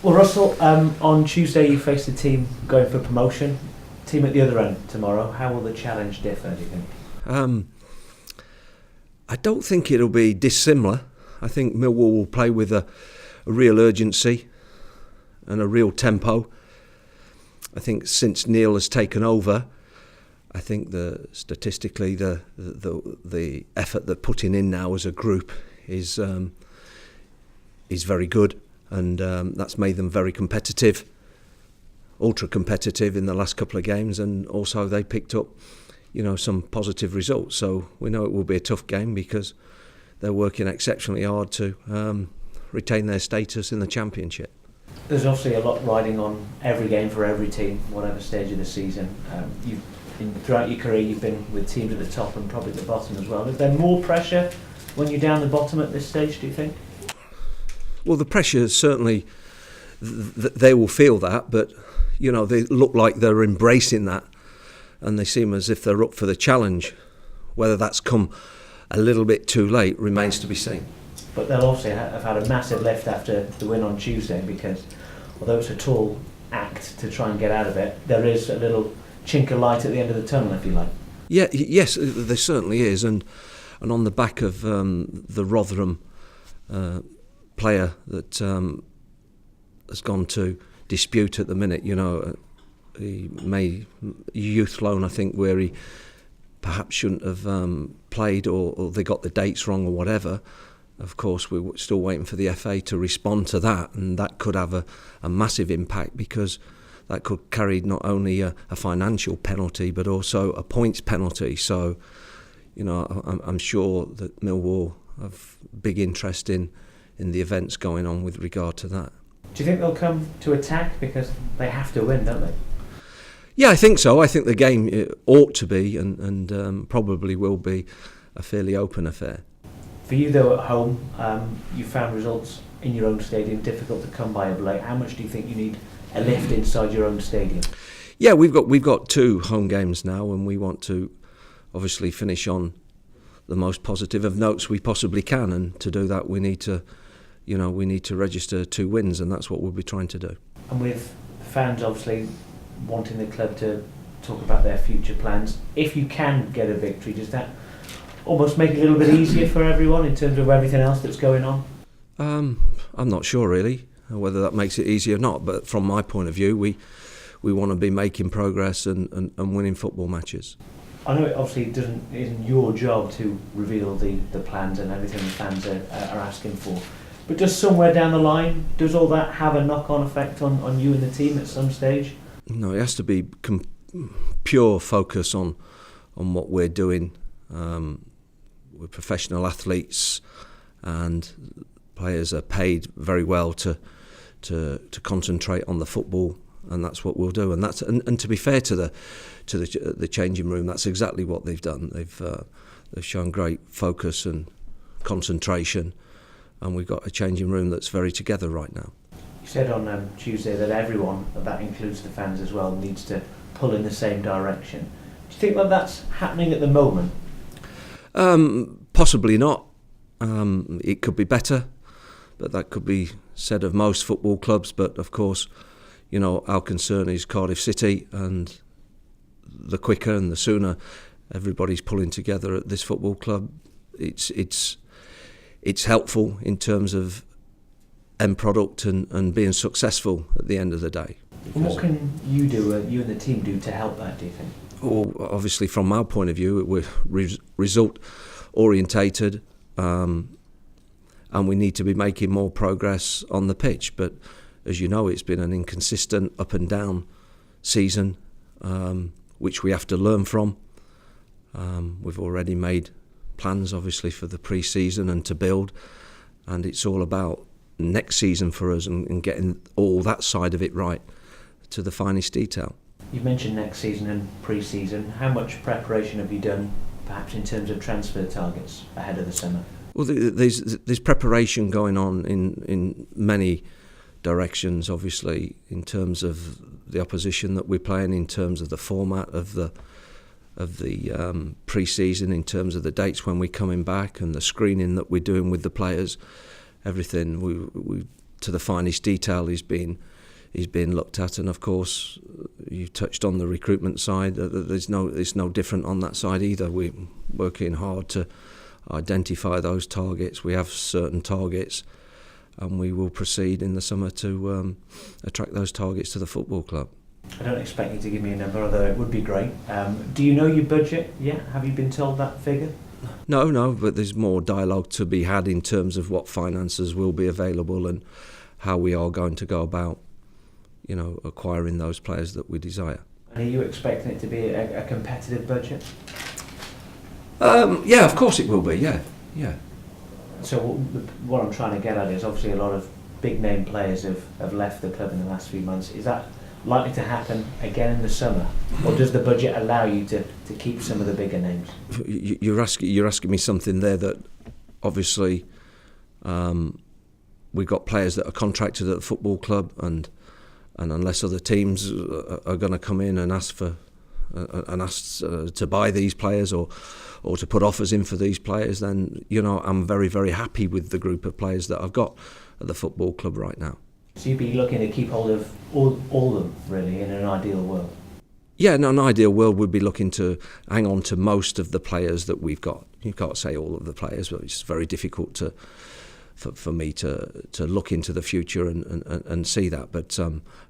Well, Russell, on Tuesday you face the team going for promotion. Team at the other end tomorrow. How will the challenge differ, do you think? I don't think it'll be dissimilar. I think Millwall will play with a real urgency and a real tempo. I think since Neil has taken over, I think statistically the effort they're putting in now as a group is very good, and that's made them very competitive, ultra competitive in the last couple of games, and also they picked up, some positive results. So we know it will be a tough game because they're working exceptionally hard to retain their status in the Championship. There's obviously a lot riding on every game for every team, whatever stage of the season. Throughout your career, you've been with teams at the top and probably at the bottom as well. Is there more pressure when you're down the bottom at this stage, do you think? Well, the pressure certainly, they will feel that, but they look like they're embracing that, and they seem as if they're up for the challenge. Whether that's come a little bit too late remains to be seen. But they'll obviously have had a massive lift after the win on Tuesday, because although it's a tall act to try and get out of it, there is a little chink of light at the end of the tunnel, if you like. Yes, there certainly is, and on the back of the Rotherham player that has gone to dispute at the minute, he made youth loan, I think, where he perhaps shouldn't have played, or they got the dates wrong or whatever. Of course, we're still waiting for the FA to respond to that, and that could have a massive impact, because that could carry not only a financial penalty but also a points penalty. So, I'm sure that Millwall have big interest in the events going on with regard to that. Do you think they'll come to attack, because they have to win, don't they? Yeah, I think so. I think the game ought to be and probably will be a fairly open affair. For you, though, at home, you found results in your own stadium difficult to come by of late. How much do you think you need a lift inside your own stadium? Yeah, we've got 2 home games now, and we want to obviously finish on the most positive of notes we possibly can. And to do that, we need to register 2 wins, and that's what we'll be trying to do. And with fans obviously wanting the club to talk about their future plans, if you can get a victory, does that almost make it a little bit easier for everyone in terms of everything else that's going on? I'm not sure really whether that makes it easier or not, but from my point of view, we want to be making progress and winning football matches. I know it obviously isn't your job to reveal the plans and everything the fans are asking for, but just somewhere down the line, does all that have a knock-on effect on you and the team at some stage? No, it has to be pure focus on what we're doing. We're professional athletes, and players are paid very well to concentrate on the football, and that's what we'll do. And to be fair to the changing room, that's exactly what they've done. They've shown great focus and concentration, and we've got a changing room that's very together right now. You said on Tuesday that everyone, and that includes the fans as well, needs to pull in the same direction. Do you think that that's happening at the moment? Possibly not. It could be better, but that could be said of most football clubs. But of course, our concern is Cardiff City, and the quicker and the sooner everybody's pulling together at this football club, it's helpful in terms of end product and being successful at the end of the day. And what can you do, you and the team do, to help that, do you think? Well, obviously from our point of view, we're result orientated, and we need to be making more progress on the pitch. But as you know, it's been an inconsistent up and down season, which we have to learn from. We've already made plans obviously for the pre-season and to build, and it's all about next season for us and getting all that side of it right to the finest detail. You mentioned next season and pre-season. How much preparation have you done, perhaps in terms of transfer targets ahead of the summer? Well, there's preparation going on in many directions, obviously, in terms of the opposition that we're playing, in terms of the format of the pre-season, in terms of the dates when we're coming back and the screening that we're doing with the players. Everything. We to the finest detail is being looked at, and of course you touched on the recruitment side. It's no different on that side either. We're working hard to identify those targets. We have certain targets, and we will proceed in the summer to attract those targets to the football club. I don't expect you to give me a number, although it would be great. Do you know your budget yet? Have you been told that figure? No, but there's more dialogue to be had in terms of what finances will be available and how we are going to go about, acquiring those players that we desire. And are you expecting it to be a competitive budget? Yeah, of course it will be, yeah. So what I'm trying to get at is obviously a lot of big name players have left the club in the last few months. Is that likely to happen again in the summer, or does the budget allow you to keep some of the bigger names? You're asking me something there that obviously we've got players that are contracted at the football club, and unless other teams are going to come in and ask to buy these players or to put offers in for these players, then I'm very, very happy with the group of players that I've got at the football club right now. So you'd be looking to keep hold of all of them, really, in an ideal world? Yeah, in an ideal world, we'd be looking to hang on to most of the players that we've got. You can't say all of the players, but it's very difficult for me to look into the future and see that. But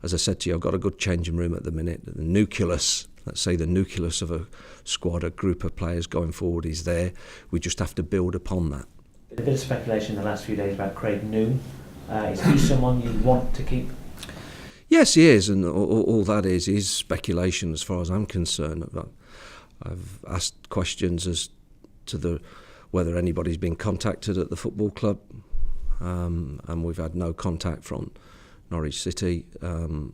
as I said to you, I've got a good changing room at the minute. The nucleus, let's say the nucleus of a squad, a group of players going forward is there. We just have to build upon that. A bit of speculation in the last few days about Craig Noone. Is he someone you want to keep? Yes, he is, and all that is speculation as far as I'm concerned. I've asked questions as to whether anybody's been contacted at the football club, and we've had no contact from Norwich City, and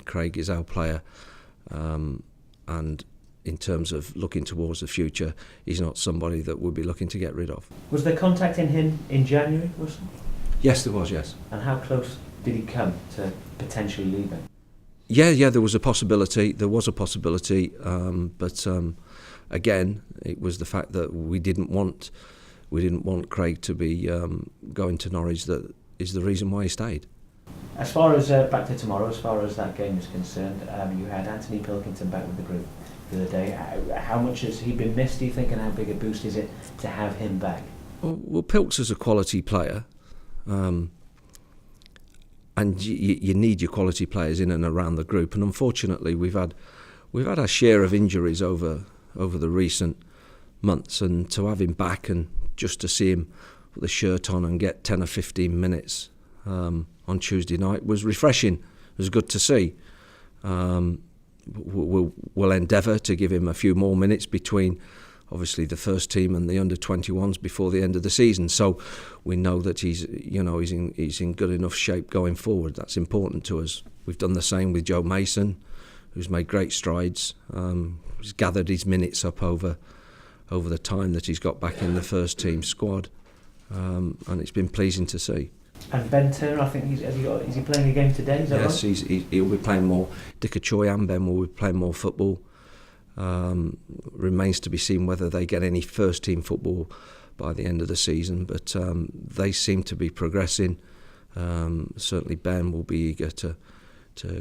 Craig is our player, and in terms of looking towards the future, he's not somebody that we'll be looking to get rid of. Was there contact in him in January, was there? Yes, there was, yes. And how close did he come to potentially leaving? Yeah, there was a possibility. But again, it was the fact that we didn't want Craig to be going to Norwich. That is the reason why he stayed. As far as back to tomorrow, as far as that game is concerned, you had Anthony Pilkington back with the group the other day. How much has he been missed, do you think, and how big a boost is it to have him back? Well, Pilks is a quality player. And you need your quality players in and around the group, and unfortunately we've had our share of injuries over the recent months, and to have him back and just to see him with the shirt on and get 10 or 15 minutes on Tuesday night was refreshing. It was good to see. We'll endeavour to give him a few more minutes between obviously the first team and the under-21s before the end of the season, so we know that he's in good enough shape going forward. That's important to us. We've done the same with Joe Mason, who's made great strides. He's gathered his minutes up over the time that he's got back in the first team squad, and it's been pleasing to see. And Ben Turner, I think is he playing a game today? Is that yes, right? He'll be playing more. Dikachoy and Ben will be playing more football. Remains to be seen whether they get any first team football by the end of the season, but they seem to be progressing. Certainly Ben will be eager to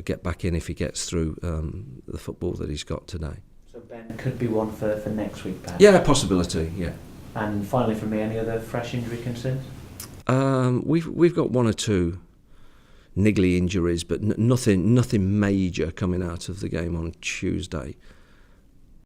get back in if he gets through the football that he's got today. So Ben could be one for next week, perhaps? Yeah, possibility, yeah. And finally from me, any other fresh injury concerns? We've got one or two niggly injuries, but nothing major coming out of the game on Tuesday.